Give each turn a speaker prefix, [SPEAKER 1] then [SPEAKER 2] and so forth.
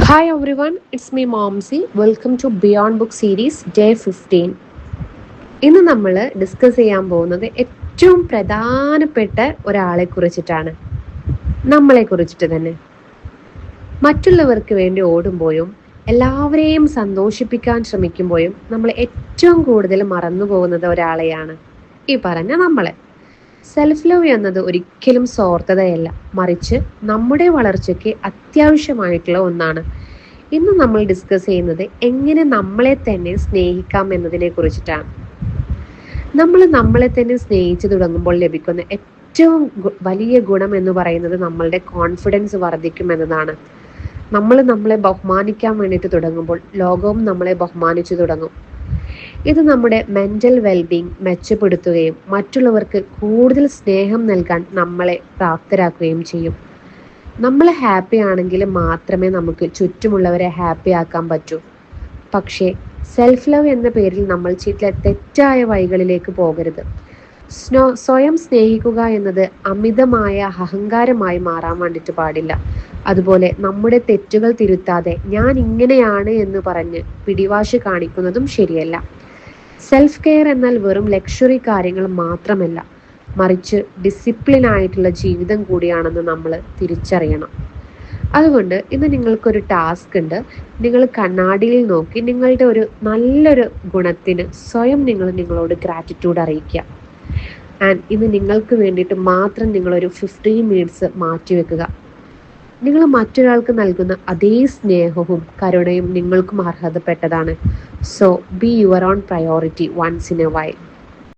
[SPEAKER 1] Hi everyone, it's me Momsy. Welcome to Beyond Book Series Day 15. ഇന്ന് നമ്മൾ discuss ചെയ്യാൻ പോകുന്നത് ഏറ്റവും പ്രധാനപ്പെട്ട ഒരാളെ കുറിച്ചിട്ടാണ്. നമ്മളെ കുറിച്ചിട്ട് തന്നെ. മറ്റുള്ളവർക്ക് വേണ്ടി ഓടുമ്പോഴും എല്ലാവരെയും സന്തോഷിപ്പിക്കാൻ ശ്രമിക്കുമ്പോഴും നമ്മൾ ഏറ്റവും കൂടുതൽ മറന്നു പോകുന്നത് ഒരാളെയാണ്. ഈ പറഞ്ഞ നമ്മളെ. സെൽഫ് ലവ് എന്നത് ഒരിക്കലും സ്വാർത്ഥതയല്ല, മറിച്ച് നമ്മുടെ വളർച്ചയ്ക്ക് അത്യാവശ്യമായിട്ടുള്ള ഒന്നാണ്. ഇന്ന് നമ്മൾ ഡിസ്കസ് ചെയ്യുന്നത് എങ്ങനെ നമ്മളെ തന്നെ സ്നേഹിക്കാം എന്നതിനെ കുറിച്ചിട്ടാണ്. നമ്മൾ നമ്മളെ തന്നെ സ്നേഹിച്ചു തുടങ്ങുമ്പോൾ ലഭിക്കുന്ന ഏറ്റവും വലിയ ഗുണം എന്ന് പറയുന്നത് നമ്മളുടെ കോൺഫിഡൻസ് വർദ്ധിക്കും എന്നതാണ്. നമ്മൾ നമ്മളെ ബഹുമാനിക്കാൻ വേണ്ടിയിട്ട് തുടങ്ങുമ്പോൾ ലോകവും നമ്മളെ ബഹുമാനിച്ചു തുടങ്ങും. ഇത് നമ്മുടെ മെന്റൽ വെൽബീങ് മെച്ചപ്പെടുത്തുകയും മറ്റുള്ളവർക്ക് കൂടുതൽ സ്നേഹം നൽകാൻ നമ്മളെ പ്രാപ്തരാക്കുകയും ചെയ്യും. നമ്മൾ ഹാപ്പി ആണെങ്കിൽ മാത്രമേ നമുക്ക് ചുറ്റുമുള്ളവരെ ഹാപ്പി ആക്കാൻ പറ്റൂ. പക്ഷേ സെൽഫ് ലവ് എന്ന പേരിൽ നമ്മൾ ചില തെറ്റായ വഴികളിലേക്ക് പോകരുത്. സ്വയം സ്നേഹിക്കുക എന്നത് അമിതമായ അഹങ്കാരമായി മാറാൻ വേണ്ടിയിട്ട് പാടില്ല. അതുപോലെ നമ്മുടെ തെറ്റുകൾ തിരുത്താതെ ഞാൻ ഇങ്ങനെയാണ് എന്ന് പറഞ്ഞ് പിടിവാശി കാണിക്കുന്നതും ശരിയല്ല. സെൽഫ് കെയർ എന്നാൽ വെറും ലക്ഷറി കാര്യങ്ങൾ മാത്രമല്ല, മറിച്ച് ഡിസിപ്ലിൻ ആയിട്ടുള്ള ജീവിതം കൂടിയാണെന്ന് നമ്മൾ തിരിച്ചറിയണം. അതുകൊണ്ട് ഇന്ന് നിങ്ങൾക്കൊരു ടാസ്ക് ഉണ്ട്. നിങ്ങൾ കണ്ണാടിയിൽ നോക്കി നിങ്ങളുടെ ഒരു നല്ലൊരു ഗുണത്തിന് സ്വയം നിങ്ങളോട് ഗ്രാറ്റിറ്റ്യൂഡ് അറിയിക്കുക. ആൻഡ് ഇന്ന് നിങ്ങൾക്ക് വേണ്ടിയിട്ട് മാത്രം നിങ്ങളൊരു 15 മിനിറ്റ്സ് മാറ്റിവെക്കുക. നിങ്ങൾ മറ്റൊരാൾക്ക് നൽകുന്ന അതേ സ്നേഹവും കരുണയും നിങ്ങൾക്കും അർഹതപ്പെട്ടതാണ്. So be your own priority once in a while.